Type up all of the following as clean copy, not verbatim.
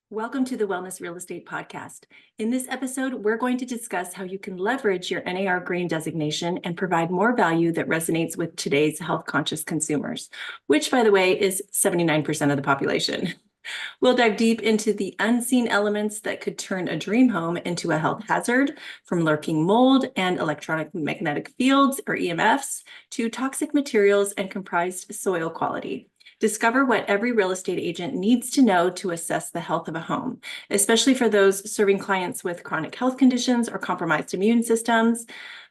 Welcome to the Wellness Real Estate Podcast. In this episode, we're going to discuss how you can leverage your NAR Green designation and provide more value that resonates with today's health-conscious consumers, which, by the way, is 79% of the population. We'll dive deep into the unseen elements that could turn a dream home into a health hazard, from lurking mold and electromagnetic fields, or EMFs, to toxic materials and comprised soil quality. Discover what every real estate agent needs to know to assess the health of a home, especially for those serving clients with chronic health conditions or compromised immune systems.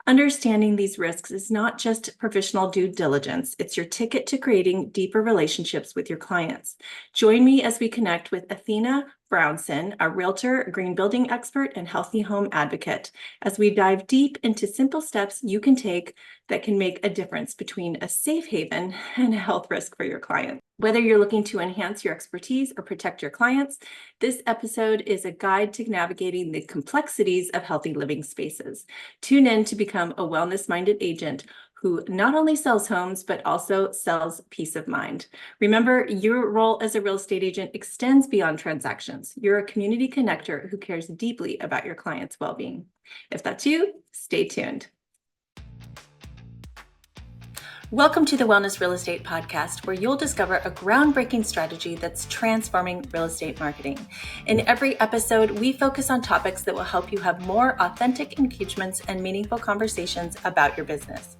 Understanding these risks is not just professional due diligence, it's your ticket to creating deeper relationships with your clients. Join me as we connect with Athena Brownson, a realtor, green building expert, and healthy home advocate, as we dive deep into simple steps you can take that can make a difference between a safe haven and a health risk for your client. Whether you're looking to enhance your expertise or protect your clients, this episode is a guide to navigating the complexities of healthy living spaces. Tune in to become a wellness-minded agent who not only sells homes, but also sells peace of mind. Remember, your role as a real estate agent extends beyond transactions. You're a community connector who cares deeply about your clients' well-being. If that's you, stay tuned. Welcome to the Wellness Real Estate Podcast, where you'll discover a groundbreaking strategy that's transforming real estate marketing. In every episode, we focus on topics that will help you have more authentic engagements and meaningful conversations about your business.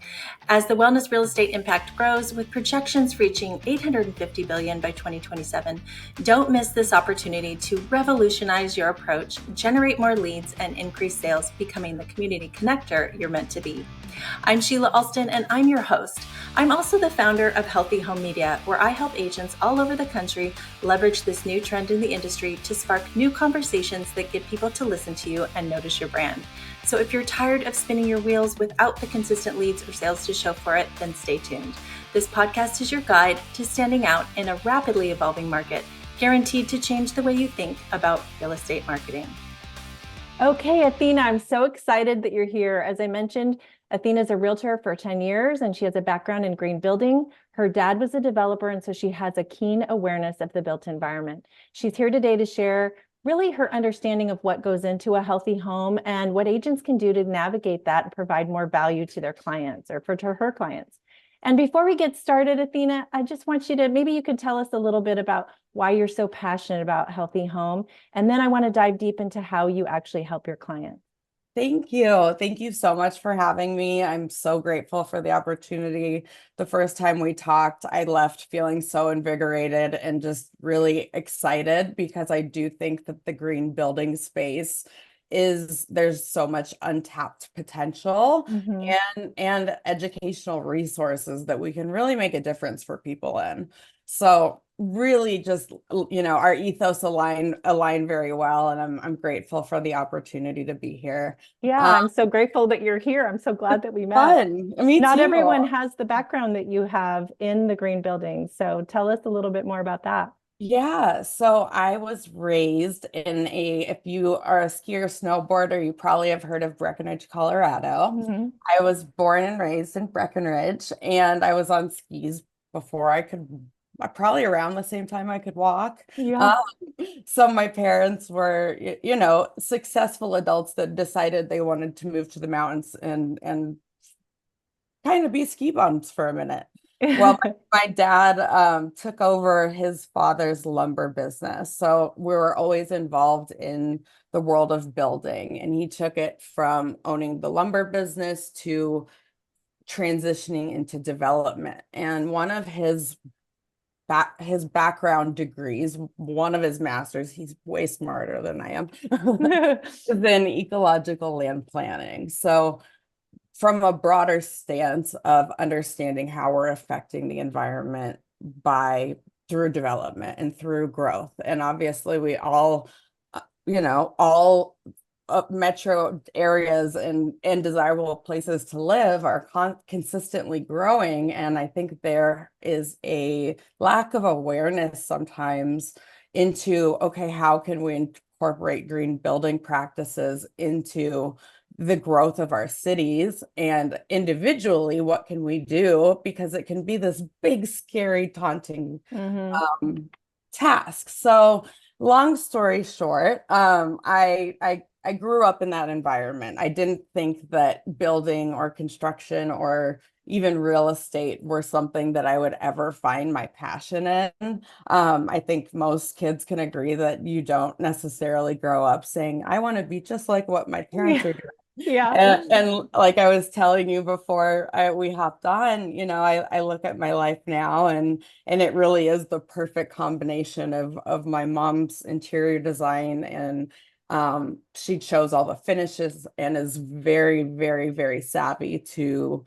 As the wellness real estate impact grows, with projections reaching $850 billion by 2027, don't miss this opportunity to revolutionize your approach, generate more leads, and increase sales, becoming the community connector you're meant to be. I'm Sheila Alston, and I'm your host. I'm also the founder of Healthy Home Media, where I help agents all over the country leverage this new trend in the industry to spark new conversations that get people to listen to you and notice your brand. So if you're tired of spinning your wheels without the consistent leads or sales to show for it, then stay tuned. This podcast is your guide to standing out in a rapidly evolving market, guaranteed to change the way you think about real estate marketing. Okay, Athena, I'm so excited that you're here. As I mentioned, Athena is a realtor for 10 years, and she has a background in green building. Her dad was a developer, and so she has a keen awareness of the built environment. She's here today to share really her understanding of what goes into a healthy home and what agents can do to navigate that and provide more value to their clients or to her clients. And before we get started, Athena, I just want you to, maybe you could tell us a little bit about why you're so passionate about healthy home. And then I want to dive deep into how you actually help your clients. Thank you. Thank you so much for having me. I'm so grateful for the opportunity. The first time we talked, I left feeling so invigorated and just really excited, because I do think that the green building space there's so much untapped potential and educational resources that we can really make a difference for people in. So really just, our ethos align very well, and I'm grateful for the opportunity to be here. Yeah, I'm so grateful that you're here. I'm so glad that we met. Fun. Me Not too. everyone has the background that you have in the green building. So tell us a little bit more about that. Yeah, so I was raised in if you are a skier or snowboarder, you probably have heard of Breckenridge, Colorado. I was born and raised in Breckenridge, and I was on skis before probably around the same time I could walk. Yeah. So my parents were, successful adults that decided they wanted to move to the mountains and kind of be ski bums for a minute. Well, my dad took over his father's lumber business. So we were always involved in the world of building. And he took it from owning the lumber business to transitioning into development. And one of his background degrees, one of his masters, he's way smarter than I am, is in ecological land planning. So from a broader stance of understanding how we're affecting the environment through development and through growth. And obviously we all metro areas and desirable places to live are consistently growing. And I think there is a lack of awareness sometimes into, okay, how can we incorporate green building practices into the growth of our cities, and individually, what can we do? Because it can be this big, scary, taunting task. So long story short, I grew up in that environment. I didn't think that building or construction or even real estate were something that I would ever find my passion in. I think most kids can agree that you don't necessarily grow up saying, I want to be just like what my parents Yeah. are doing. Yeah. And like I was telling you before we hopped on, I look at my life now and it really is the perfect combination of my mom's interior design and she chose all the finishes and is very, very, very savvy to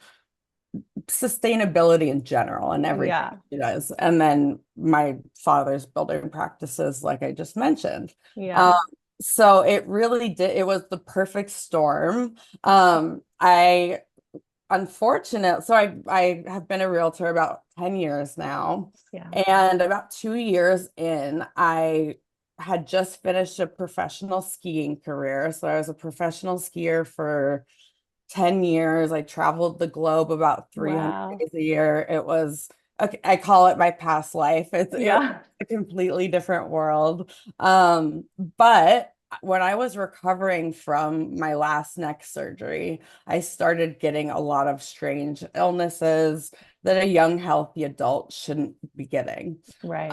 sustainability in general and everything Yeah. she does. And then my father's building practices, like I just mentioned. Um, Yeah. so it really did, it was the perfect storm. I unfortunate. So I have been a realtor about 10 years now. Yeah. And about 2 years in, I had just finished a professional skiing career. So I was a professional skier for 10 years. I traveled the globe about 300 Wow. days a year. It was, okay, I call it my past life. It was Yeah. a completely different world. But when I was recovering from my last neck surgery, I started getting a lot of strange illnesses that a young, healthy adult shouldn't be getting. Right.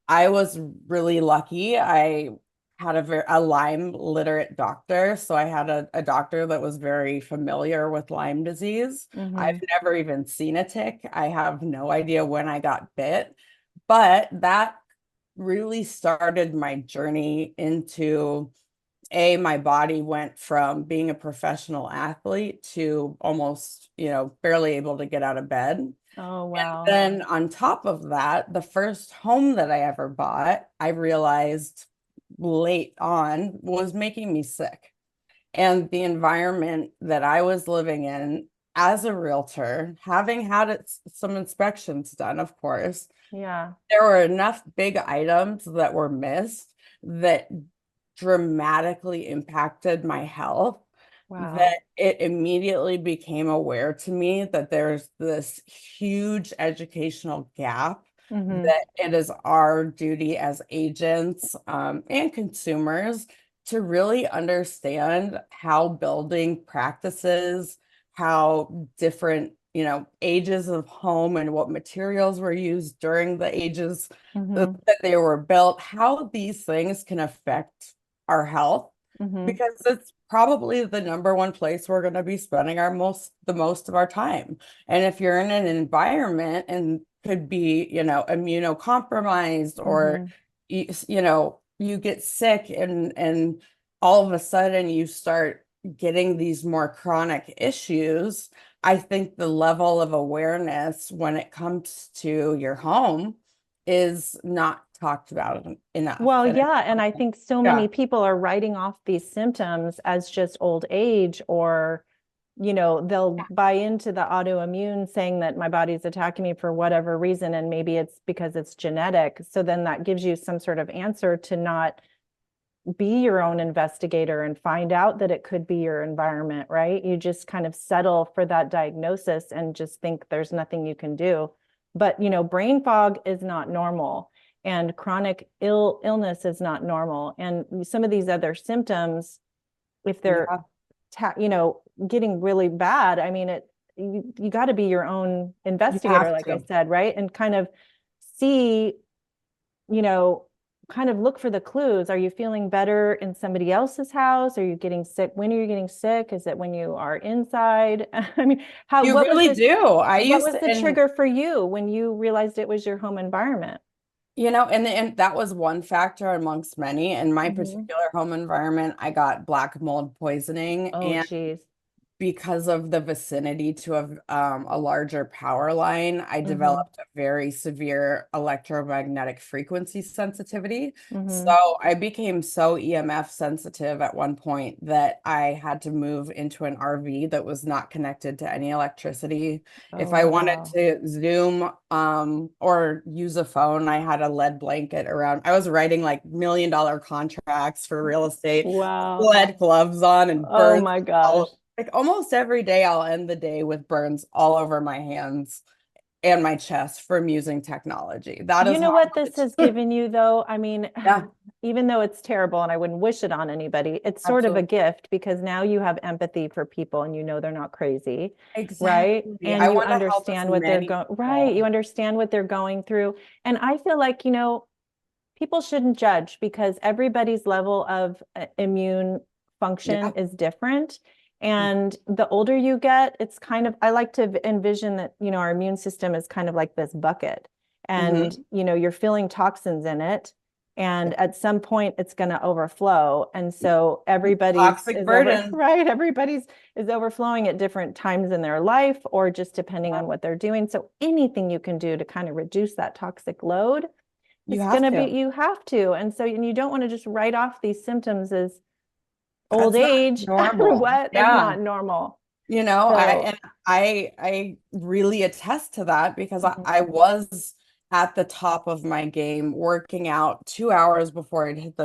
I was really lucky. I had a Lyme literate doctor. So I had a doctor that was very familiar with Lyme disease. I've Hmm. never even seen a tick. I have no idea when I got bit, but that really started my journey into my body went from being a professional athlete to almost, barely able to get out of bed. Oh, wow. Then on top of that, the first home that I ever bought, I realized late on was making me sick. And the environment that I was living in as a realtor, having had some inspections done, of course, Yeah. there were enough big items that were missed that dramatically impacted my health Wow. that it immediately became aware to me that there's this huge educational gap Hmm. that it is our duty as agents and consumers to really understand how building practices, how different, ages of home and what materials were used during the ages Hmm. that they were built, how these things can affect our health Hmm. because it's probably the number one place we're going to be spending the most of our time. And if you're in an environment and could be, immunocompromised or Hmm. you get sick and all of a sudden you start getting these more chronic issues, I think the level of awareness when it comes to your home is not talked about enough. Well, And yeah. And I think so many yeah, people are writing off these symptoms as just old age, or, they'll buy into the autoimmune saying that my body's attacking me for whatever reason. And maybe it's because it's genetic. So then that gives you some sort of answer to not be your own investigator and find out that it could be your environment, right? You just kind of settle for that diagnosis and just think there's nothing you can do. But, brain fog is not normal, and chronic illness is not normal. And some of these other symptoms, if they're, yeah, getting really bad, I mean, you got to be your own you investigator, have like I to. said, right? And kind of see, you know, kind of look for the clues. Are you feeling better in somebody else's house? Are you getting sick? When are you getting sick? Is it when you are inside? I mean, You really do. I what used was to, the trigger for you when you realized it was your home environment? and that was one factor amongst many. In my Hmm. particular home environment, I got black mold poisoning, Oh, and geez. because of the vicinity to a larger power line, I Hmm. developed a very severe electromagnetic frequency sensitivity. Hmm. So I became so EMF sensitive at one point that I had to move into an RV that was not connected to any electricity. Oh, If I wanted wow. to Zoom or use a phone, I had a lead blanket around. I was writing like $1 million contracts for real estate, Wow. lead gloves on and Oh burns my gosh. all like almost every day, I'll end the day with burns all over my hands and my chest from using technology. That You is know how what this has much. given you, though? I mean, Yeah. even though it's terrible and I wouldn't wish it on anybody, it's sort of a Absolutely. gift because now you have empathy for people and you know they're not crazy, right? Exactly. And I you want to help as understand what they're many going, right? You people. understand what they're going through. And I feel like, people shouldn't judge because everybody's level of immune function Yeah. is different. And the older you get, it's kind of, I like to envision that, our immune system is kind of like this bucket. And, Mm-hmm. you're filling toxins in it. And at some point it's going to overflow. And so everybody's Toxic is over, burden. right? Everybody's is overflowing at different times in their life or just depending Yeah. on what they're doing. So anything you can do to kind of reduce that toxic load, You it's have gonna be, to. you have to. And so, and you don't want to just write off these symptoms as old That's not age or normal. what? That's Yeah. not normal. I So, and I really attest to that because I mhm. was at the top of my game working out 2 hours before I'd hit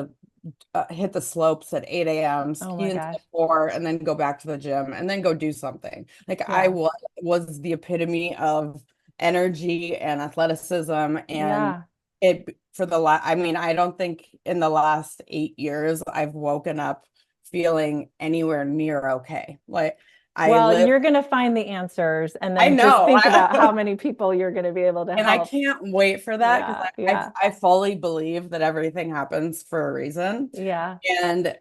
the slopes at 8 a.m., Oh ski my until gosh. 4, and then go back to the gym and then go do something. Like I Yeah. was the epitome of energy and athleticism, and Yeah. it for the I mean, I don't think in the last 8 years I've woken up feeling anywhere near okay. Like I Well, live, you're going to find the answers and I then just know. think about how many people you're going to be able to And I help. can't wait for that because Yeah. I Yeah. I fully believe that everything happens for a reason. Yeah. And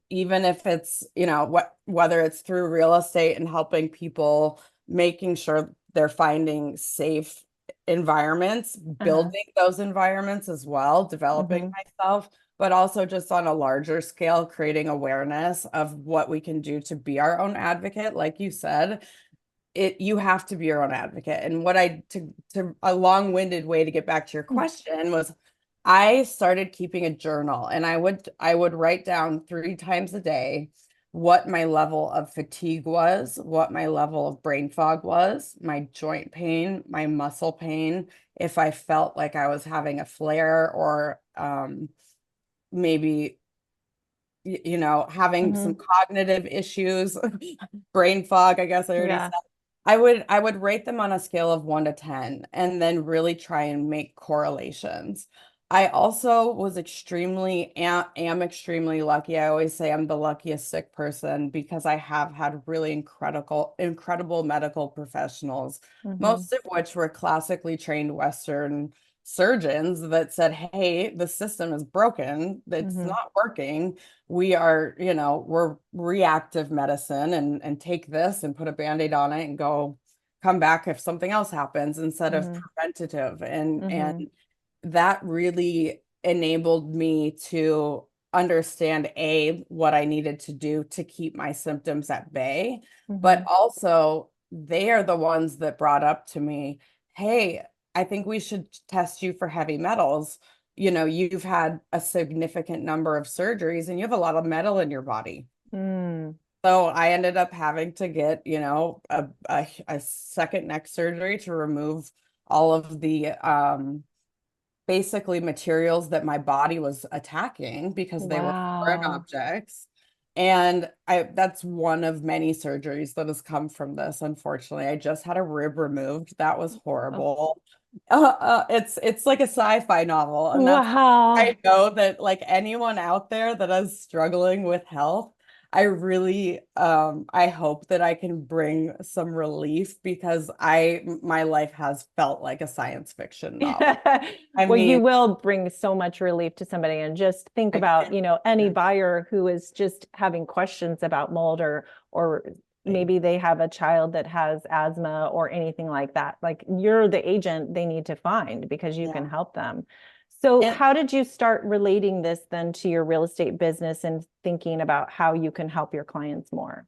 even if it's, whether it's through real estate and helping people, making sure they're finding safe environments, Uh-huh. building those environments as well, developing Hmm. myself, but also just on a larger scale, creating awareness of what we can do to be our own advocate. Like you said, you have to be your own advocate. And what I to a long-winded way to get back to your question was I started keeping a journal, and I would write down 3 times a day what my level of fatigue was, what my level of brain fog was, my joint pain, my muscle pain, if I felt like I was having a flare or maybe having some Hmm. cognitive issues, brain fog, I guess I already said. Yeah. I would rate them on a scale of 1 to 10 and then really try and make correlations. I also was am extremely lucky. I always say I'm the luckiest sick person because I have had really incredible medical professionals, Hmm. most of which were classically trained Western surgeons that said, "Hey, the system is broken. It's Hmm. not working. We're reactive medicine and take this and put a band-aid on it and go come back if something else happens instead of Hmm. preventative." And Hmm. that really enabled me to understand what I needed to do to keep my symptoms at bay, but Hmm. also they are the ones that brought up to me, "Hey, I think we should test you for heavy metals. You've had a significant number of surgeries and you have a lot of metal in your body." Mm. So I ended up having to get, a second neck surgery to remove all of the basically materials that my body was attacking because they were foreign Wow. objects. And that's one of many surgeries that has come from this, unfortunately. I just had a rib removed. That was Oh. horrible. It's like a sci-fi novel, and that's I Wow. know that like anyone out there that is struggling with health, I really I hope that I can bring some relief because my life has felt like a science fiction novel. I Well, you mean, will bring so much relief to somebody. And just think I about, can't. any buyer who is just having questions about mold or maybe they have a child that has asthma or anything like that. Like you're the agent they need to find because you can Yeah. help them. So And how did you start relating this then to your real estate business and thinking about how you can help your clients more?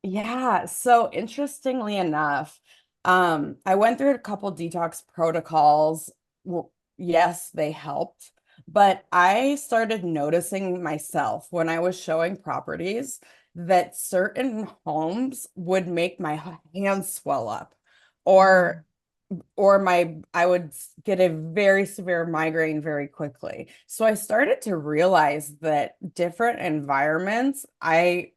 yeah, so interestingly enough, I went through a couple detox protocols. Well, yes, they helped, but I started noticing myself when I was showing properties that certain homes would make my hands swell up, or Mm. I would get a very severe migraine very quickly. So I started to realize that different environments, I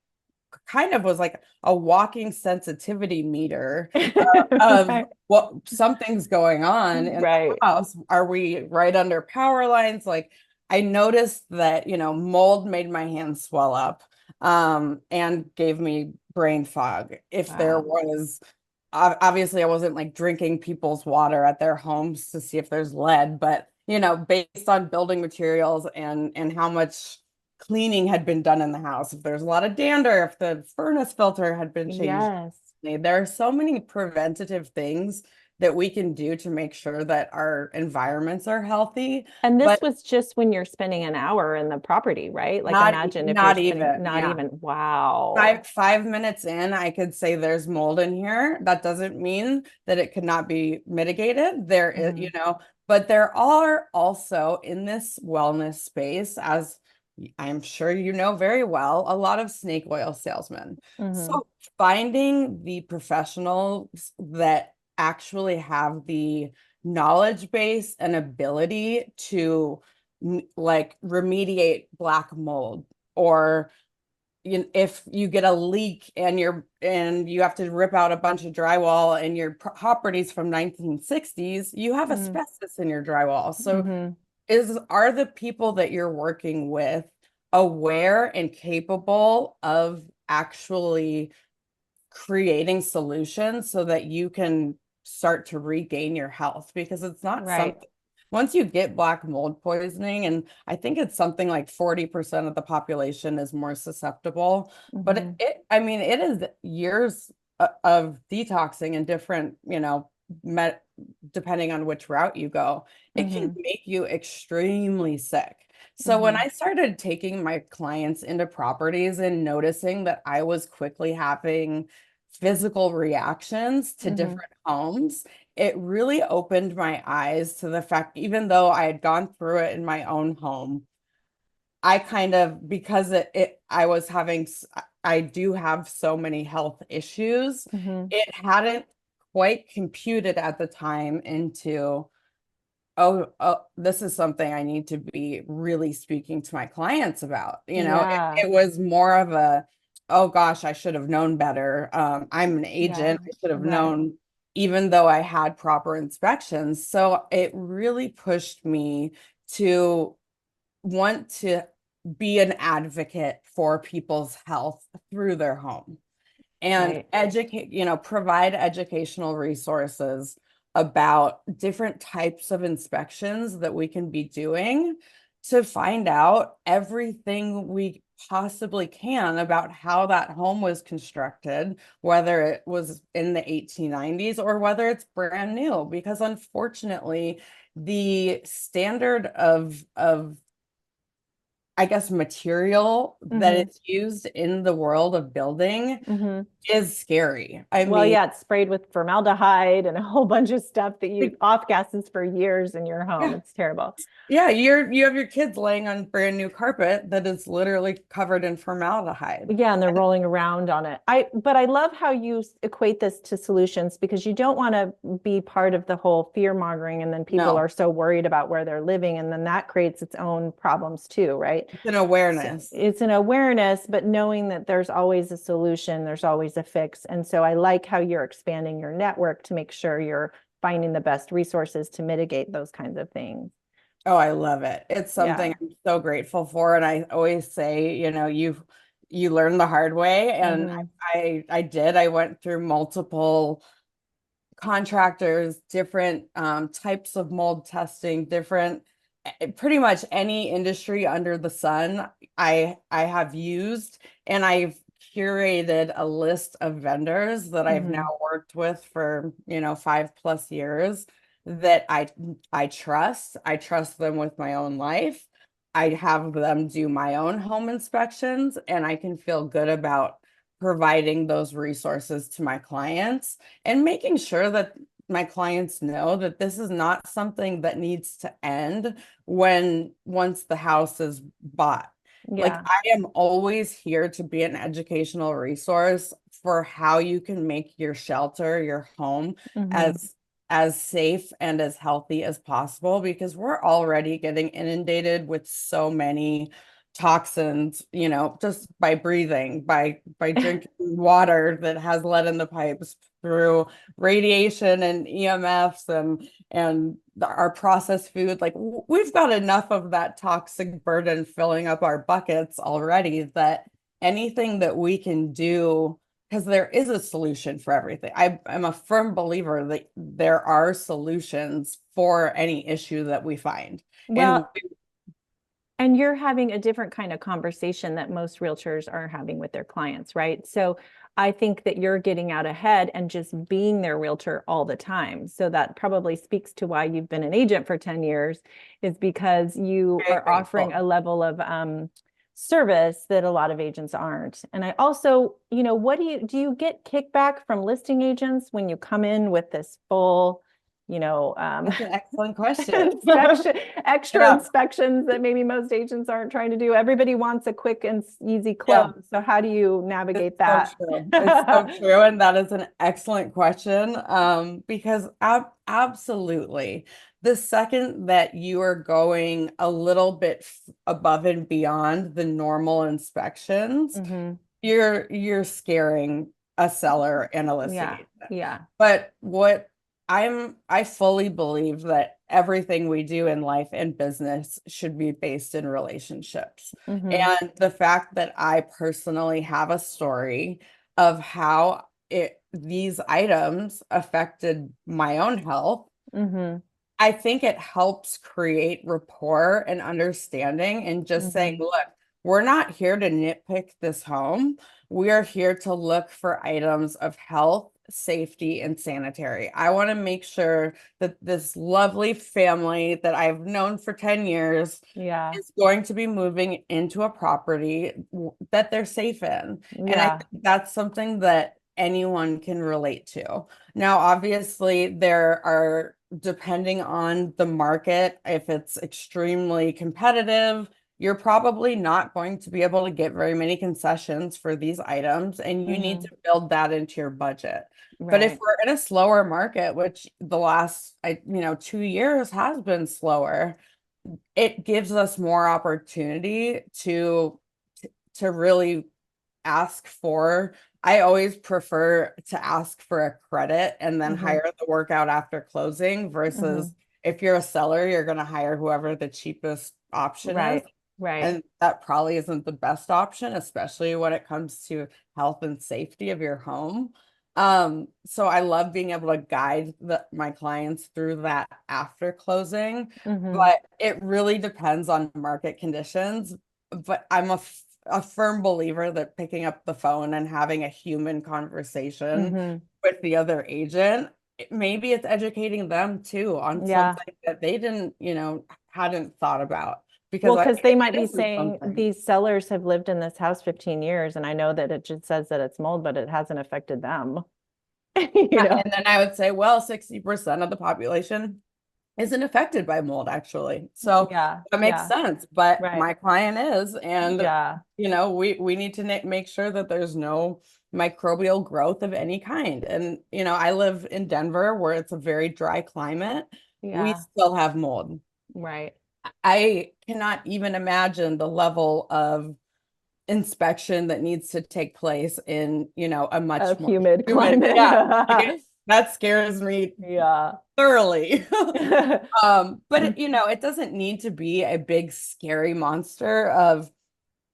kind of was like a walking sensitivity meter of Right. what something's going on in the Right. house. Are we right under power lines? Like, I noticed that, mold made my hands swell up, and gave me brain fog. If there Wow. was, obviously I wasn't like drinking people's water at their homes to see if there's lead, but based on building materials and how much cleaning had been done in the house, if there's a lot of dander, if the furnace filter had been changed, Yes. there are so many preventative things that we can do to make sure that our environments are healthy. And this But was just when you're spending an hour in the property, right? Like not imagine if you're not spending even, not yeah. even, wow. Five minutes in, I could say there's mold in here. That doesn't mean that it could not be mitigated. There is, Hmm. but there are also in this wellness space, as I'm sure you know very well, a lot of snake oil salesmen. Hmm. So finding the professionals that actually have the knowledge base and ability to like remediate black mold, or if you get a leak and you have to rip out a bunch of drywall and your property's from 1960s, you have asbestos in your drywall. So Hmm. are the people that you're working with aware and capable of actually creating solutions so that you can start to regain your health? Because it's not Right. something, once you get black mold poisoning, and I think it's something like 40% of the population is more susceptible, but Hmm. I mean, it is years of detoxing and different, met depending on which route you go, it can Hmm. make you extremely sick. So when Hmm. I started taking my clients into properties and noticing that I was quickly having physical reactions to Hmm. different homes, it really opened my eyes to the fact, even though I had gone through it in my own home, I kind of, because I was having, I do have so many health issues, Hmm. it hadn't quite computed at the time into, oh, this is something I need to be really speaking to my clients about. Yeah. It was more of a, oh gosh, I should have known better. I'm an Yeah. agent. I should have Right. known, even though I had proper inspections. So it really pushed me to want to be an advocate for people's health through their home and Right. educate, provide educational resources about different types of inspections that we can be doing to find out everything we possibly can about how that home was constructed, whether it was in the 1890s or whether it's brand new. Because unfortunately, the standard of I guess material that Hmm. is used in the world of building Hmm. is scary. I Well, mean, yeah, it's sprayed with formaldehyde and a whole bunch of stuff that you like, off gases for years in your home. yeah, It's terrible. yeah, you have your kids laying on brand new carpet that is literally covered in formaldehyde. Yeah, and they're rolling around on it. But I love how you equate this to solutions because you don't want to be part of the whole fear mongering and then people No, are so worried about where they're living and then that creates its own problems too, right? it's an So awareness. it's an awareness, but knowing that there's always a solution, there's always a fix. And so I like how you're expanding your network to make sure you're finding the best resources to mitigate those kinds of things. Oh, I love it. It's something Yeah. I'm so grateful for. And I always say, you learn the hard way. And Hmm. I did. I went through multiple contractors, different types of mold testing, different pretty much any industry under the sun I have used, and I've curated a list of vendors that I've now Hmm. worked with for 5+ years that I trust. I trust them with my own life. I have them do my own home inspections, and I can feel good about providing those resources to my clients and making sure that my clients know that this is not something that needs to end once the house is bought. Like, Yeah. I am always here to be an educational resource for how you can make your shelter, your home, Hmm. as safe and as healthy as possible, because we're already getting inundated with so many toxins, just by breathing, by drinking water that has lead in the pipes, through radiation and EMFs and our processed food. Like we've got enough of that toxic burden filling up our buckets already, that anything that we can do, because there is a solution for everything. I'm a firm believer that there are solutions for any issue that we find. And Well, and you're having a different kind of conversation that most realtors are having with their clients, right? So I think that you're getting out ahead and just being their realtor all the time. So that probably speaks to why you've been an agent for 10 years, is because you very are offering a grateful. level of service that a lot of agents aren't. And I also, what do you get kickback from listing agents when you come in with this full, That's an excellent question. extra Yeah. inspections that maybe most agents aren't trying to do? Everybody wants a quick and easy Yeah. close. So how do you navigate It's so that? true. It's so true. And that is an excellent question. Because absolutely, the second that you are going a little bit above and beyond the normal inspections, Hmm. you're scaring a seller and a listing Yeah. agent. Yeah. But I fully believe that everything we do in life and business should be based in relationships. Hmm. And the fact that I personally have a story of how these items affected my own health, Hmm. I think it helps create rapport and understanding, and just saying, Hmm. look, we're not here to nitpick this home. We are here to look for items of health, safety, and sanitary. I want to make sure that this lovely family that I've known for 10 years Yeah. is going to be moving into a property that they're safe in. And I Yeah. think that's something that anyone can relate to. Now, obviously, there are, depending on the market, if it's extremely competitive, you're probably not going to be able to get very many concessions for these items, and you need Hmm. to build that into your budget. But if Right. we're in a slower market, which the last 2 years has been slower, it gives us more opportunity to really ask for. I always prefer to ask for a credit and then Hmm. hire the workout after closing, Hmm. versus if you're a seller, you're going to hire whoever the cheapest option is. Right. Right. And that probably isn't the best option, especially when it comes to health and safety of your home. So I love being able to guide my clients through that after closing, Hmm. but it really depends on market conditions. But I'm a firm believer that picking up the phone and having a human conversation Hmm. with the other agent, maybe it's educating them too on Yeah. something that they didn't, hadn't thought about. Because Well, I because think they might it be is saying something. these sellers have lived in this house 15 years, and I know that it just says that it's mold, but it hasn't affected them. You Yeah, know? and then I would say, well, 60% of the population isn't affected by mold, actually. So Yeah. that makes Yeah. sense. But Right. my client is, and Yeah. we need to make sure that there's no microbial growth of any kind. And I live in Denver, where it's a very dry climate. We Yeah. still have mold. Right. I cannot even imagine the level of inspection that needs to take place in, a much Of more humid humid. Yeah, climate. that scares me Yeah. thoroughly. But it doesn't need to be a big scary monster of,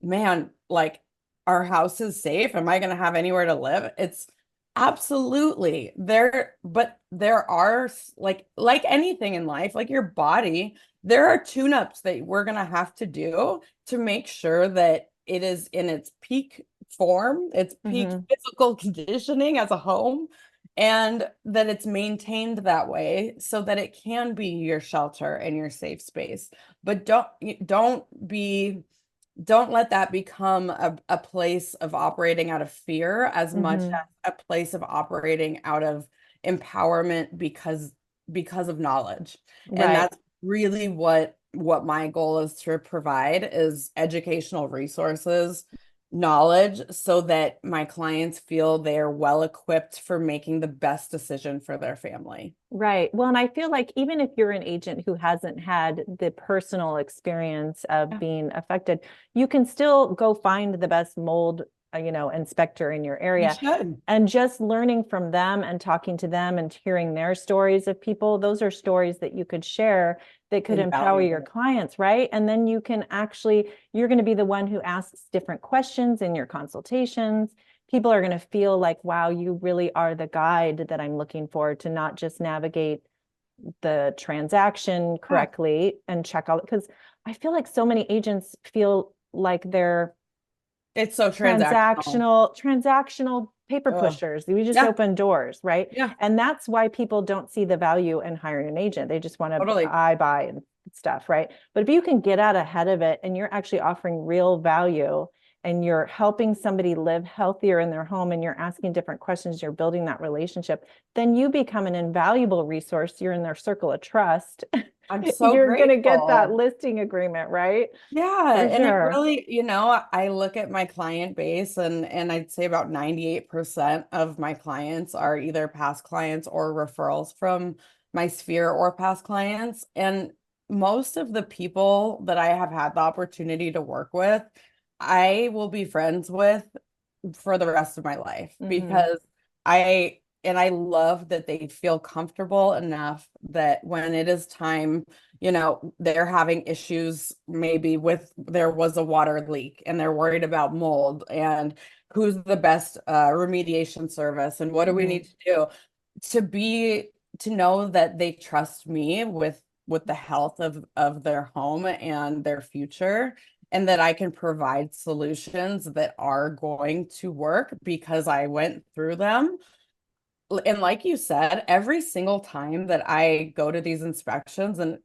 man, like, our house is safe. Am I going to have anywhere to live? It's absolutely there, but there are, like anything in life, like your body, there are tune-ups that we're going to have to do to make sure that it is in its peak form, its peak Hmm. physical conditioning as a home, and that it's maintained that way so that it can be your shelter and your safe space. But don't let that become a place of operating out of fear as much Hmm. as a place of operating out of empowerment, because of knowledge. And Right. that's really what my goal is, to provide is educational resources knowledge so that my clients feel they're well equipped for making the best decision for their family. Right. Well, and I feel like even if you're an agent who hasn't had the personal experience of being affected, you can still go find the best mold, inspector in your You area. should. And just learning from them and talking to them and hearing their stories of people, those are stories that you could share that could empower your Invaluable. clients, right? And then you're going to be the one who asks different questions in your consultations. People are going to feel like, wow, you really are the guide that I'm looking for to not just navigate the transaction correctly and check all, because I feel like so many agents feel like they're It's so transactional. transactional paper Ugh. pushers. We just Yeah. open doors, right? Yeah. And that's why people don't see the value in hiring an agent. They just want to Totally. buy and stuff, right? But if you can get out ahead of it and you're actually offering real value and you're helping somebody live healthier in their home and you're asking different questions, you're building that relationship, then you become an invaluable resource. You're in their circle of trust. I'm so You're going to get that grateful. listing agreement, right? Yeah, For and it sure. really, I look at my client base and I'd say about 98% of my clients are either past clients or referrals from my sphere or past clients. And most of the people that I have had the opportunity to work with, I will be friends with for the rest of my life Mhm. because I love that they feel comfortable enough that when it is time, they're having issues maybe with there was a water leak and they're worried about mold and who's the best remediation service and what do we Mhm. need to do to be to know that they trust me with the health of their home and their future and that I can provide solutions that are going to work because I went through them. And like you said, every single time that I go to these inspections, and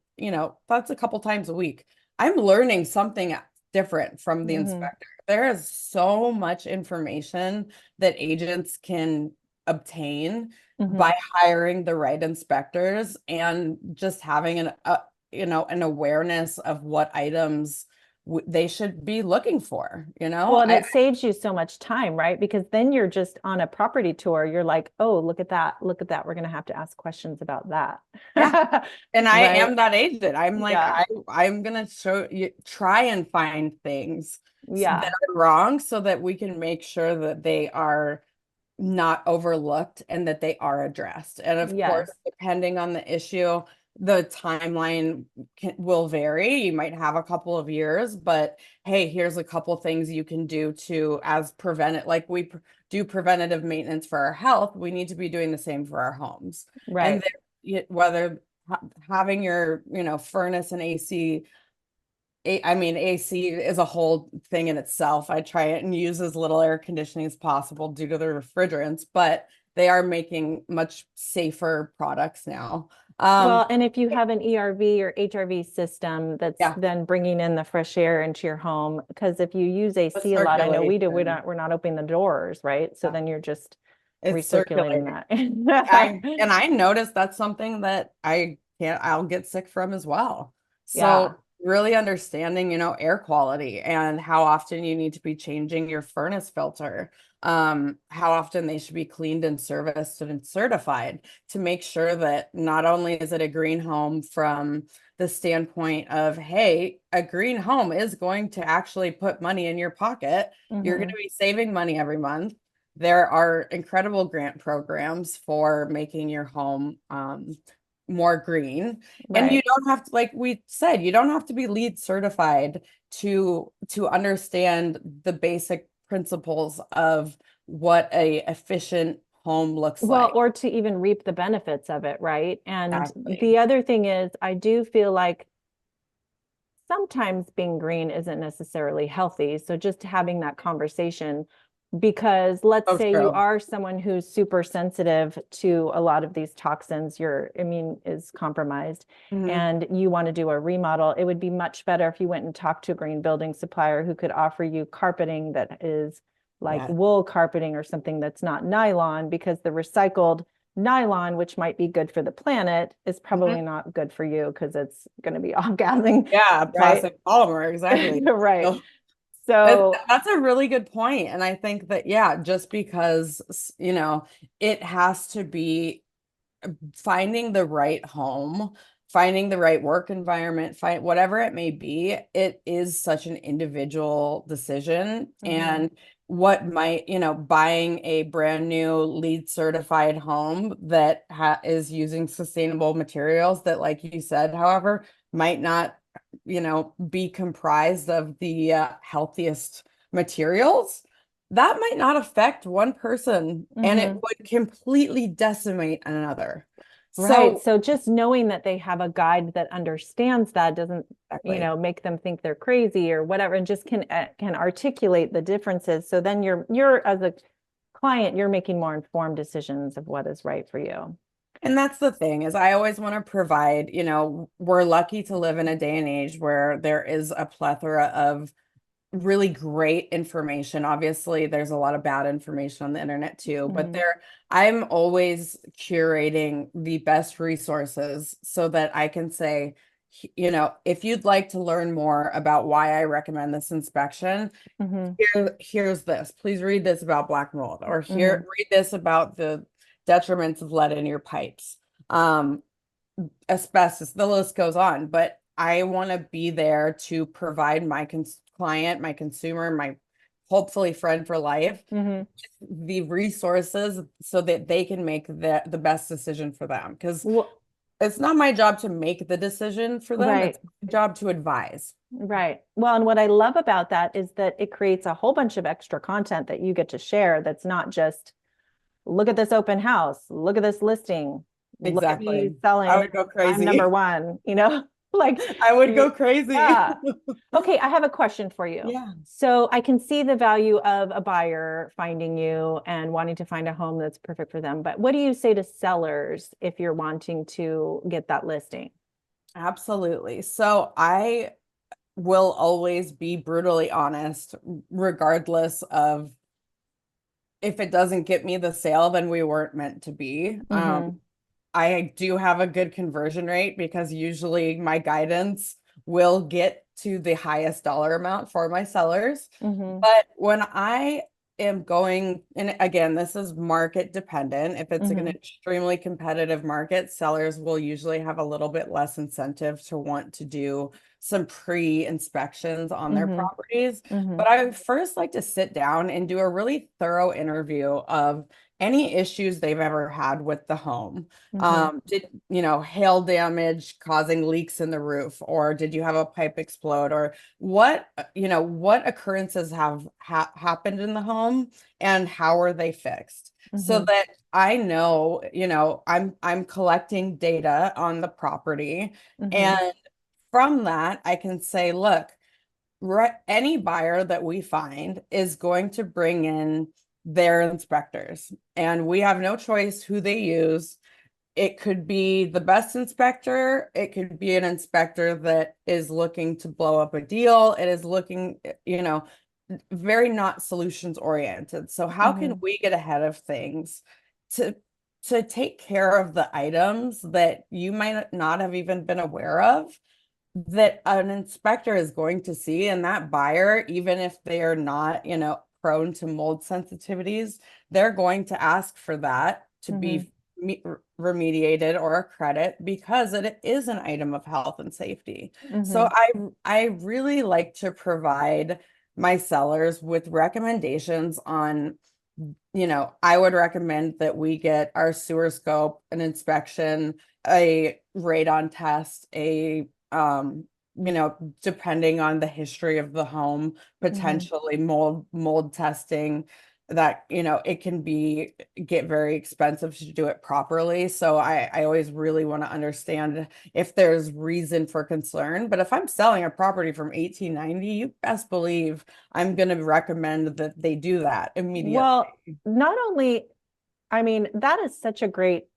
that's a couple times a week, I'm learning something different from the Mhm. inspector. There is so much information that agents can obtain by Mhm. hiring the right inspectors and just having an awareness of what items they should be looking for. Well, and it saves you so much time, right? Because then you're just on a property tour. You're like, oh, look at that. Look at that. We're going to have to ask questions about that. Yeah. And I Right? am that agent. I'm like, Yeah. I'm gonna show you, try and find things that Yeah. are wrong so that we can make sure that they are not overlooked and that they are addressed. And of course, Yes. depending on the issue, the timeline will vary. You might have a couple of years, but hey, here's a couple things you can do to as prevent it. Like do preventative maintenance for our health, we need to be doing the same for our homes. And Right. whether having your, furnace and I mean, AC is a whole thing in itself. I try it and use as little air conditioning as possible due to the refrigerants, but they are making much safer products now. Well, and if you have an ERV or HRV system that's Yeah, then bringing in the fresh air into your home, because if you use the AC a lot, I know we do, we're circulation. not opening the doors, right? So Yeah, then you're just it's recirculating circulating. that. I noticed that's something that I'll get sick from as well. Yeah. So really understanding, air quality and how often you need to be changing your furnace filter, how often they should be cleaned and serviced and certified to make sure that not only is it a green home from the standpoint of, hey, a green home is going to actually put money in your pocket. You're going Hmm. to be saving money every month. There are incredible grant programs for making your home more green. And you Right. don't have to, like we said, you don't have to be LEED certified to understand the basic principles of what a efficient home looks Well, like. or to even reap the benefits of it, right? And Exactly. the other thing is, I do feel like sometimes being green isn't necessarily healthy. So just having that conversation, because let's So say you true. are someone who's super sensitive to a lot of these toxins, your immune is compromised, Mhm. and you want to do a remodel, it would be much better if you went and talked to a green building supplier who could offer you carpeting that is like Yeah. wool carpeting or something that's not nylon, because the recycled nylon, which might be good for the planet, is probably Mhm. not good for you because it's going to be off gassing, Yeah, right? plastic polymer, exactly. Right. So So That's a really good point. And I think that, yeah, just because, it has to be finding the right home, finding the right work environment, find whatever it may be, it is such an individual decision. And what might, buying a brand new LEED certified home that is using sustainable materials that, like you said, however, might not, be comprised of the healthiest materials, that might not affect one person and it would completely decimate another. right. So So just knowing that they have a guide that understands that doesn't, exactly. make them think they're crazy or whatever, and just can articulate the differences. So then you're as a client, you're making more informed decisions of what is right for you. And that's the thing is I always want to provide, we're lucky to live in a day and age where there is a plethora of really great information. Obviously, there's a lot of bad information on the internet too, but I'm always curating the best resources so that I can say, if you'd like to learn more about why I recommend this inspection, here's this. Please read this about black mold, or read this about the detriments of lead in your pipes. Asbestos, the list goes on, but I want to be there to provide my client, my consumer, my hopefully friend for life, the resources so that they can make the best decision for them. Because it's not my job to make the decision for them. Right. It's my job to advise. Right. Well, and what I love about that is that it creates a whole bunch of extra content that you get to share that's not just look at this open house, look at this listing, look at me Exactly. selling. I would go I'm number crazy. one, like I would go crazy. yeah. Okay, I have a question for you. Yeah. So I can see the value of a buyer finding you and wanting to find a home that's perfect for them. But what do you say to sellers if you're wanting to get that listing? Absolutely. So I will always be brutally honest, regardless of if it doesn't get me the sale, then we weren't meant to be. I do have a good conversion rate because usually my guidance will get to the highest dollar amount for my sellers. But when I am going, and again, this is market dependent. If it's an extremely competitive market, sellers will usually have a little bit less incentive to want to do some pre-inspections on their properties. But I would first like to sit down and do a really thorough interview of any issues they've ever had with the home. Did, hail damage causing leaks in the roof, or did you have a pipe explode, or what occurrences have happened in the home and how are they fixed? So that I know, I'm collecting data on the property. And from that, I can say, look, any buyer that we find is going to bring in their inspectors, and we have no choice who they use. It could be the best inspector. It could be an inspector that is looking to blow up a deal. It is looking, very not solutions oriented. So how can we get ahead of things to take care of the items that you might not have even been aware of, that an inspector is going to see, and that buyer, even if they are not, prone to mold sensitivities, they're going to ask for that to be remediated or a credit because it is an item of health and safety. So I really like to provide my sellers with recommendations on, I would recommend that we get our sewer scope, an inspection, a radon test, depending on the history of the home, potentially mold testing, that, it can get very expensive to do it properly. So I always really want to understand if there's reason for concern. But if I'm selling a property from 1890, you best believe I'm going to recommend that they do that immediately. Well, not only, I mean, that is such a great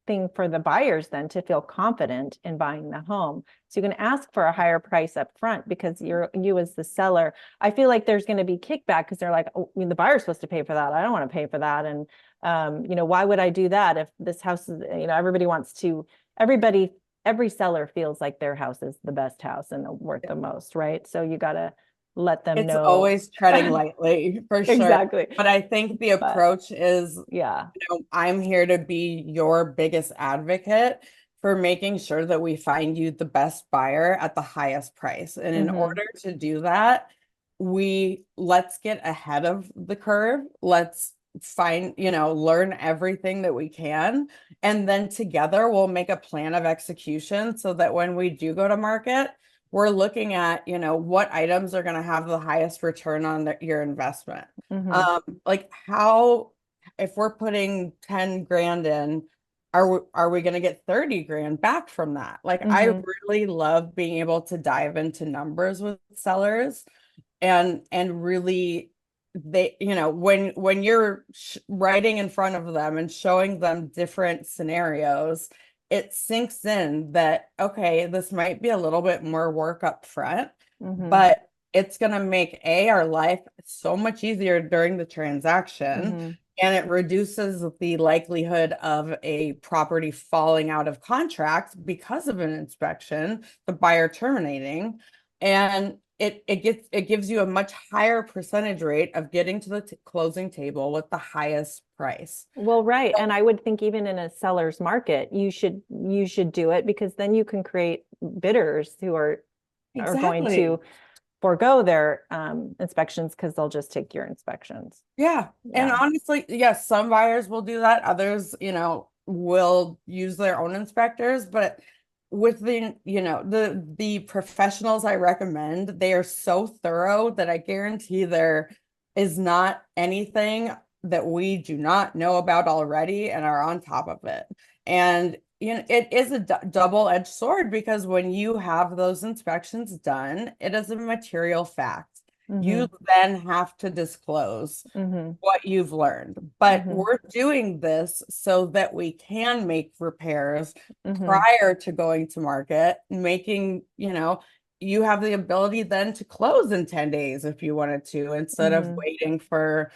thing for the buyers then to feel confident in buying the home. So you can ask for a higher price up front because you as the seller, I feel like there's going to be kickback because they're like, oh, I mean, the buyer's supposed to pay for that. I don't want to pay for that. And, why would I do that if this house is, every seller feels like their house is the best house and worth the most, right? So you got to let them It's know. always treading lightly for sure. Exactly. But I think the But approach is, yeah. I'm here to be your biggest advocate for making sure that we find you the best buyer at the highest price. And in order to do that, let's get ahead of the curve. Let's find, learn everything that we can. And then together we'll make a plan of execution so that when we do go to market, we're looking at, what items are going to have the highest return on your investment. Like if we're putting 10 grand in, are we going to get 30 grand back from that? Like, I really love being able to dive into numbers with sellers and really when you're writing in front of them and showing them different scenarios, it sinks in that, okay, this might be a little bit more work up front, but it's going to make our life so much easier during the transaction. And it reduces the likelihood of a property falling out of contract because of an inspection, the buyer terminating. And it gives you a much higher percentage rate of getting to the closing table with the highest price. Well, right. And I would think even in a seller's market, you should do it, because then you can create bidders who are going to forego their inspections because they'll just take your inspections. Yeah. And honestly, yes, some buyers will do that. Others, will use their own inspectors, but with the professionals I recommend, they are so thorough that I guarantee there is not anything that we do not know about already and are on top of it. And it is a double-edged sword, because when you have those inspections done, it is a material fact. You then have to disclose what you've learned. But we're doing this so that we can make repairs prior to going to market, making, you have the ability then to close in 10 days if you wanted to, instead of waiting for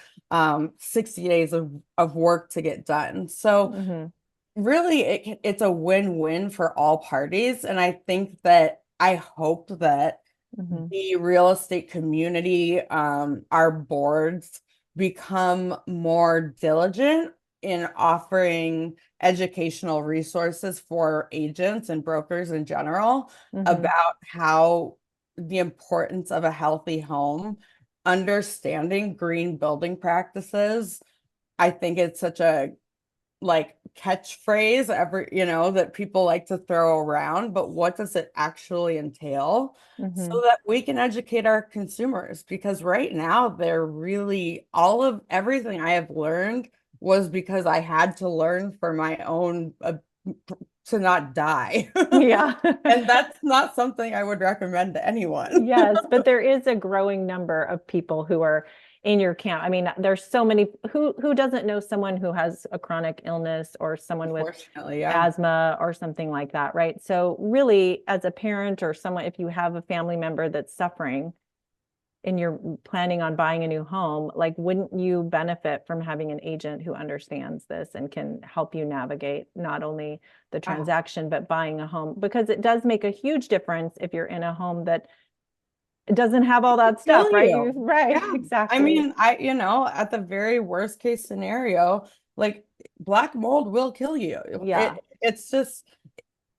60 days of work to get done. So really, it's a win-win for all parties. And I hope that the real estate community, our boards, become more diligent in offering educational resources for agents and brokers in general about how the importance of a healthy home, understanding green building practices. I think it's such a catchphrase that people like to throw around, but what does it actually entail, so that we can educate our consumers? Because right now they're really, all of everything I have learned was because I had to learn for my own to not die. Yeah. And that's not something I would recommend to anyone. Yes, but there is a growing number of people who are in your camp. I mean, there's so many who doesn't know someone who has a chronic illness or someone with asthma or something like that, right? So really, as a parent or someone, if you have a family member that's suffering and you're planning on buying a new home, like, wouldn't you benefit from having an agent who understands this and can help you navigate not only the transaction, but buying a home? Because it does make a huge difference if you're in a home that it doesn't have all that stuff, right? Right, Yeah. exactly. I mean, at the very worst case scenario, like, black mold will kill you. Yeah. It's just,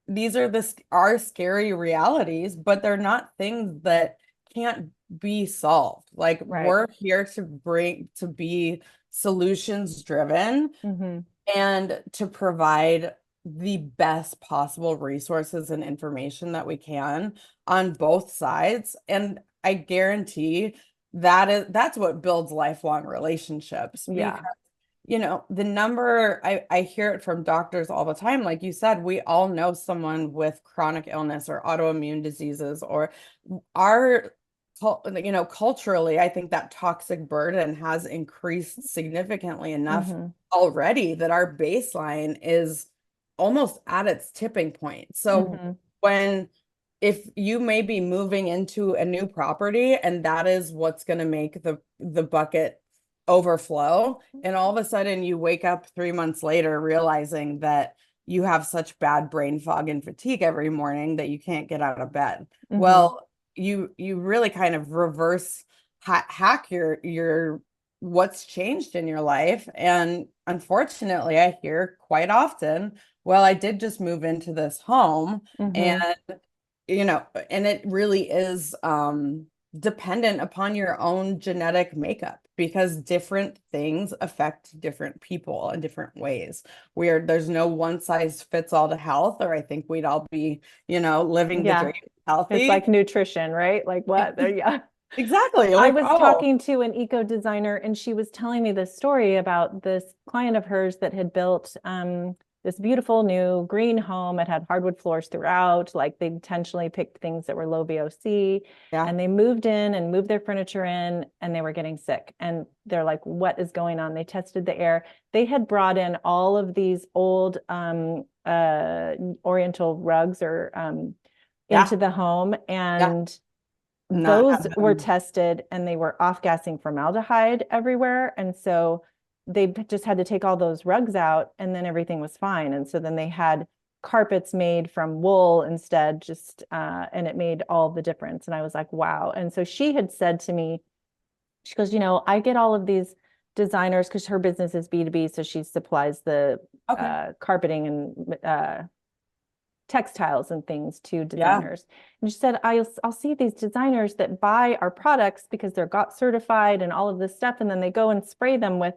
these are scary realities, but they're not things that can't be solved. Like, we're here to be solutions driven and to provide the best possible resources and information that we can on both sides. And I guarantee that's what builds lifelong relationships. Yeah. Because, the number, I hear it from doctors all the time. Like you said, we all know someone with chronic illness or autoimmune diseases, or culturally, I think that toxic burden has increased significantly enough already that our baseline is almost at its tipping point. So if you may be moving into a new property and that is what's going to make the bucket overflow, and all of a sudden you wake up 3 months later realizing that you have such bad brain fog and fatigue every morning that you can't get out of bed. Well, you really kind of reverse hack your what's changed in your life. And unfortunately, I hear quite often, well, I did just move into this home, and Mhm. and it really is dependent upon your own genetic makeup, because different things affect different people in different ways. Where there's no one size fits all to health, or I think we'd all be, living the Yeah. dream, It's healthy. like nutrition, right? Like what? There, yeah. Exactly. I Like, was oh, talking to an eco designer and she was telling me this story about this client of hers that had built this beautiful new green home. It had hardwood floors throughout. Like they intentionally picked things that were low VOC, yeah, and they moved in and moved their furniture in and they were getting sick. And they're like, what is going on? They tested the air. They had brought in all of these old Oriental rugs or yeah, into the home, yeah. and Not those have were them. tested and they were off-gassing formaldehyde everywhere. And so they just had to take all those rugs out and then everything was fine. And so then they had carpets made from wool instead, just and it made all the difference. And I was like, wow. And so she had said to me, she goes, I get all of these designers because her business is B2B. So she supplies the Okay. carpeting and textiles and things to Yeah. designers. And she said, I'll see these designers that buy our products because they're got certified and all of this stuff. And then they go and spray them with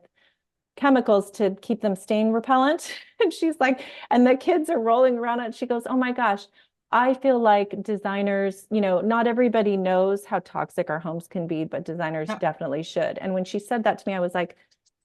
chemicals to keep them stain repellent. And she's like, and the kids are rolling around it. She goes, oh my gosh, I feel like designers, not everybody knows how toxic our homes can be, but designers No. definitely should. And when she said that to me, I was like,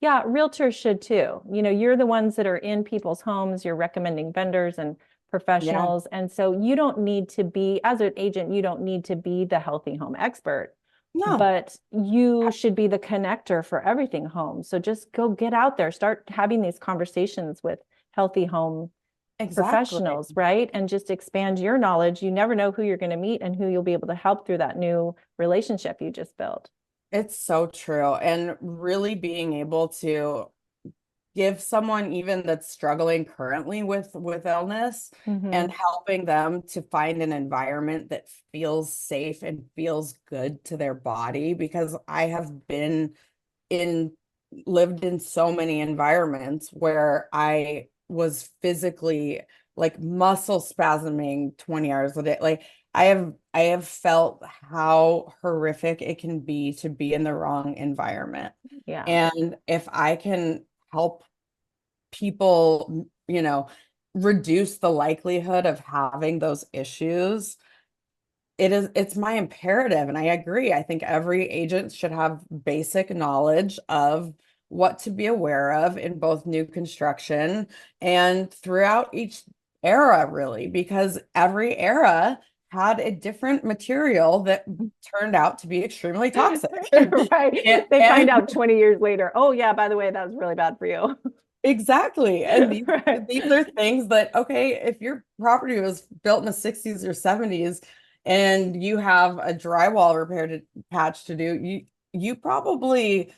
yeah, realtors should too. You're the ones that are in people's homes, you're recommending vendors and Yeah. professionals. And so you don't need to be, as an agent, you don't need to be the healthy home expert, No. but you should be the connector for everything home. So just go get out there, start having these conversations with healthy home Exactly. professionals, right? And just expand your knowledge. You never know who you're going to meet and who you'll be able to help through that new relationship you just built. It's so true. And really being able to give someone even that's struggling currently with illness, and Mm-hmm. helping them to find an environment that feels safe and feels good to their body, because I have been in lived in so many environments where I was physically like muscle spasming 20 hours a day. Like I have felt how horrific it can be to be in the wrong environment. Yeah. And if I can help people, reduce the likelihood of having those issues, it's my imperative. And I agree. I think every agent should have basic knowledge of what to be aware of in both new construction and throughout each era, really, because every era had a different material that turned out to be extremely toxic. Right. They find And out 20 years later, oh yeah, by the way, that was really bad for you. exactly. And these Right. these are things that, okay, if your property was built in the 60s or 70s and you have a drywall patch to do, you probably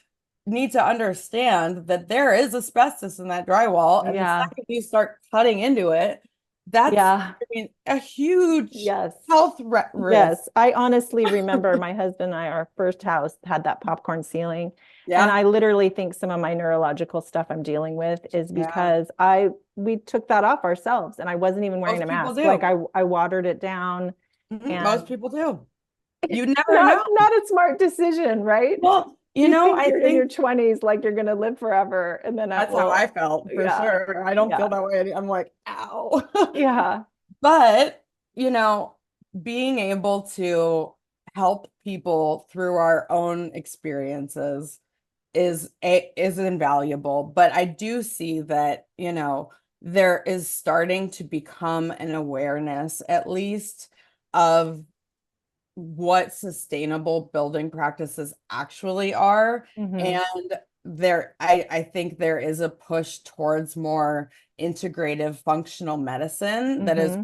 need to understand that there is asbestos in that drywall. And the Yeah. second you start cutting into it, that's, Yeah. I mean, a huge Yes. health risk. Yes. I honestly remember my husband and I, our first house had that popcorn ceiling. And Yeah. I literally think some of my neurological stuff I'm dealing with is Yeah. because we took that off ourselves and I wasn't even wearing a Most people mask. Like do. I watered it down, Most and people do. You never not know. not a smart decision, right? Well, You think I you're in your think 20s, like you're going to live forever. And then that's how I well, felt for yeah, sure. I don't yeah, feel that way. I'm like, ow. yeah. But, you know, being able to help people through our own experiences is invaluable. But I do see that, there is starting to become an awareness, at least, of what sustainable building practices actually are. Hmm. And I think there is a push towards more integrative functional medicine that is,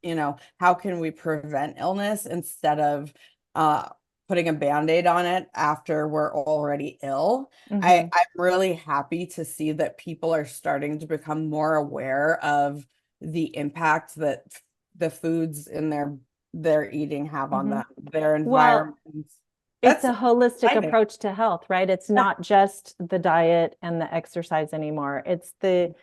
Hmm. how can we prevent illness instead of uh, putting a Band-Aid on it after we're already ill. Hmm. I'm really happy to see that people are starting to become more aware of the impact that the foods in their their eating have on them, their Well, environments. it's That's a holistic exciting. approach to health, right? It's not just the diet and the exercise anymore. It's the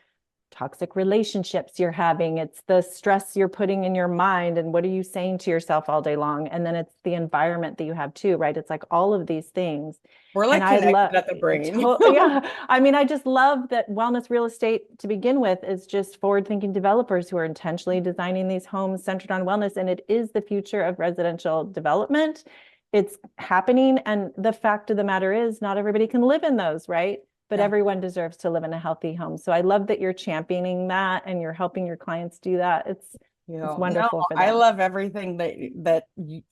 toxic relationships you're having. It's the stress you're putting in your mind and what are you saying to yourself all day long? And then it's the environment that you have too, right? It's like all of these things. We're like And I love, connected at the brain. yeah. I mean, I just love that wellness real estate to begin with is just forward-thinking developers who are intentionally designing these homes centered on wellness. And it is the future of residential development. It's happening. And the fact of the matter is not everybody can live in those, right? But Yeah. everyone deserves to live in a healthy home. So I love that you're championing that and you're helping your clients do that. It's wonderful for them. I love everything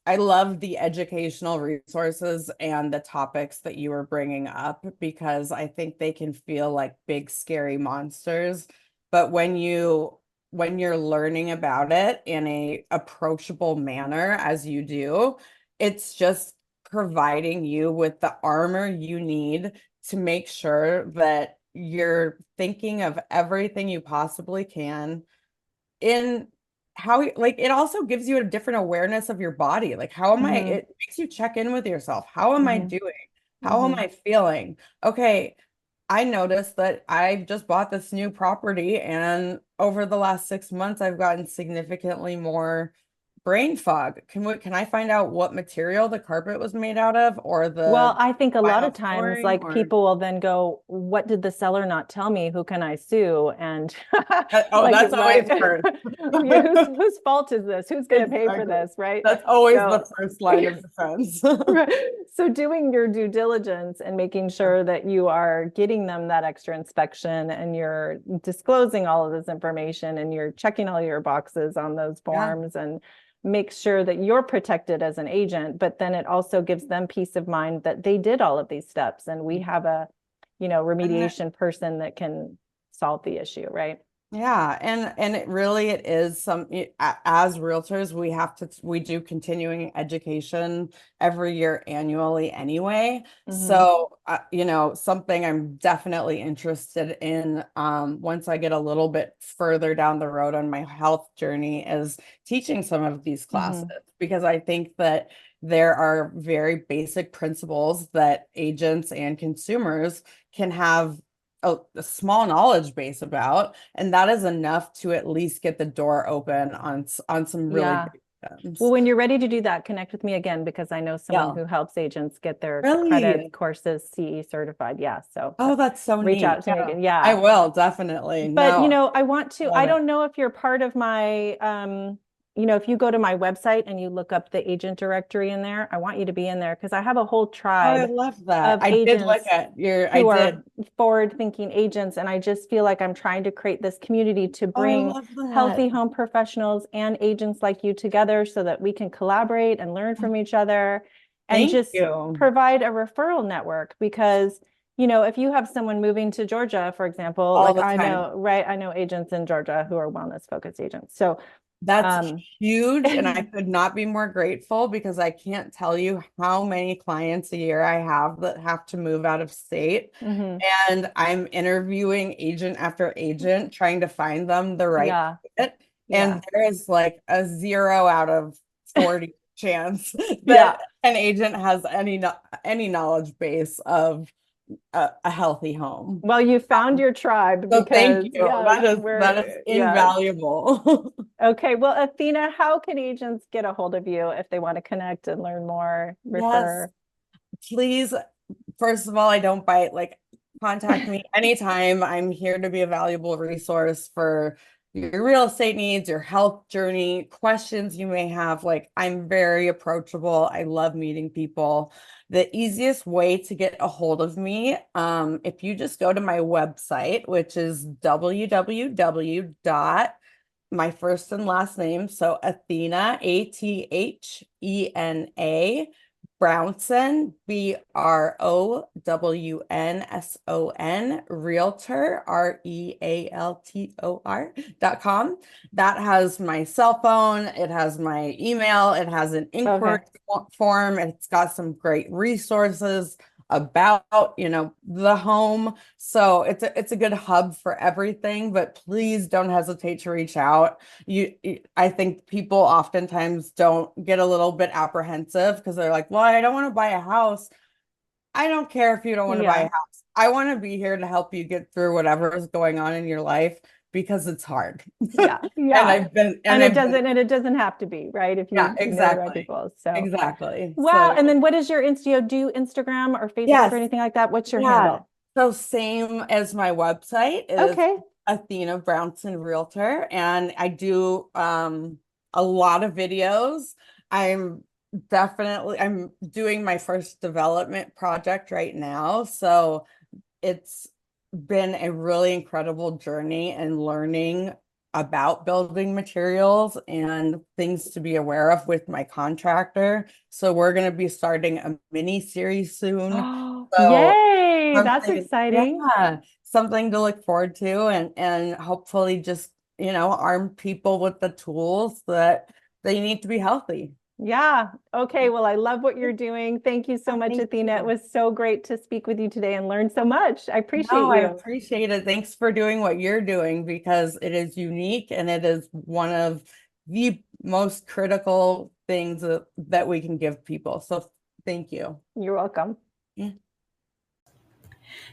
I love the educational resources and the topics that you were bringing up, because I think they can feel like big scary monsters, but when you're learning about it in a approachable manner as you do, it's just providing you with the armor you need to make sure that you're thinking of everything you possibly can in how, like, it also gives you a different awareness of your body. Like, how am I, it makes you check in with yourself. How am I doing? How am I feeling? Okay, I noticed that I just bought this new property, and over the last 6 months, I've gotten significantly more brain fog. Can I find out what material the carpet was made out of, or Well, the I think a lot of vinyl times, flooring, like or people will then go, "What did the seller not tell me? Who can I sue?" And oh, like, that's always first. yeah, whose fault is this? Who's going to pay for Exactly. this, right? That's always So, the first line of defense. right. So doing your due diligence and making sure that you are getting them that extra inspection and you're disclosing all of this information and you're checking all your boxes on those forms and make sure that you're protected as an agent, but then it also gives them peace of mind that they did all of these steps and we have a, remediation person that can solve the issue, right? Yeah, and it is as realtors, we do continuing education every year annually anyway. So, something I'm definitely interested in, once I get a little bit further down the road on my health journey, is teaching some of these classes, because I think that there are very basic principles that agents and consumers can have a small knowledge base about, and that is enough to at least get the door open on some really big items. Well, when you're ready to do that, connect with me again, because I know someone who helps agents get their credit courses CE certified. Yeah. So that's so reach neat. out to me. Yeah. I will definitely. But No, I want to, I don't know if you're part of my if you go to my website and you look up the agent directory in there, I want you to be in there because I have a whole tribe I love that. of I did agents look at your, who are forward-thinking agents. And I just feel like I'm trying to create this community to bring healthy home professionals and agents like you together so that we can collaborate and learn from each other and just provide a referral network. Because if you have someone moving to Georgia, for example, like I know, right? I know agents in Georgia who are wellness focused agents. So that's huge. And I could not be more grateful, because I can't tell you how many clients a year I have that have to move out of state. And I'm interviewing agent after agent, trying to find them the right fit. And there is like a 0 out of 40 chance that an agent has any knowledge base of a healthy home. Well, you found your tribe. So thank you. That is invaluable. Okay. Well, Athena, how can agents get a hold of you if they want to connect and learn more, refer? Yes, please. First of all, I don't bite. Like, contact me anytime. I'm here to be a valuable resource for your real estate needs, your health journey, questions you may have. Like, I'm very approachable. I love meeting people. The easiest way to get a hold of me, if you just go to my website, which is www. my first and last name, so Athena, Athena Brownson, Brownson, Realtor, Realtor.com. That has my cell phone, it has my email, it has an inquiry form, it's got some great resources about, the home. So it's a good hub for everything, but please don't hesitate to reach out. I think people oftentimes don't get a little bit apprehensive because they're like, well, I don't want to buy a house. I don't care if you don't want to buy a Yeah. house. I want to be here to help you get through whatever is going on in your life because it's hard. Yeah. And Yeah. It doesn't have to be, right? If Yeah, you know the right exactly. people. So Exactly. wow. So And then what is your do you do Instagram or Facebook or yes, anything like that? What's your yeah. handle? So same as my website is Okay. Athena Brownson Realtor, and I do a lot of videos. I'm doing my first development project right now, so it's been a really incredible journey and learning about building materials and things to be aware of with my contractor. So we're going to be starting a mini series soon. Oh, So yay. That's something, exciting. yeah, something to look forward to, and hopefully just, arm people with the tools that they need to be healthy. Yeah. Okay. Well, I love what you're doing. Thank you so much, Thank Athena. It you. was so great to speak with you today and learn so much. I appreciate No, I you. appreciate it. Thanks for doing what you're doing because it is unique and it is one of the most critical things that we can give people. So thank you. You're welcome. Yeah.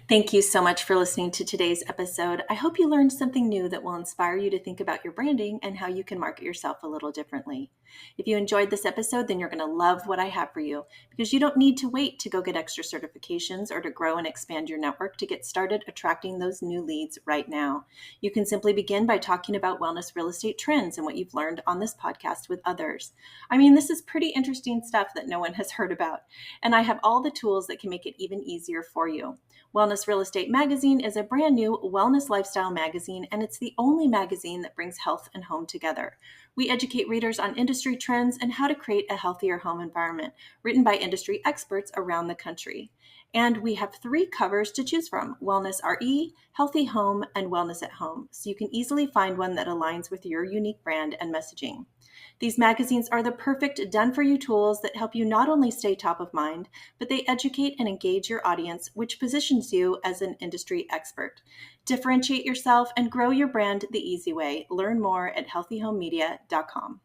Thank you so much for listening to today's episode. I hope you learned something new that will inspire you to think about your branding and how you can market yourself a little differently. If you enjoyed this episode, then you're going to love what I have for you because you don't need to wait to go get extra certifications or to grow and expand your network to get started attracting those new leads right now. You can simply begin by talking about wellness real estate trends and what you've learned on this podcast with others. I mean, this is pretty interesting stuff that no one has heard about, and I have all the tools that can make it even easier for you. Wellness Real Estate Magazine is a brand new wellness lifestyle magazine, and it's the only magazine that brings health and home together. We educate readers on industry trends and how to create a healthier home environment, written by industry experts around the country. And we have 3 covers to choose from: Wellness RE, Healthy Home, and Wellness at Home, so you can easily find one that aligns with your unique brand and messaging. These magazines are the perfect done-for-you tools that help you not only stay top of mind, but they educate and engage your audience, which positions you as an industry expert. Differentiate yourself and grow your brand the easy way. Learn more at healthyhomemedia.com.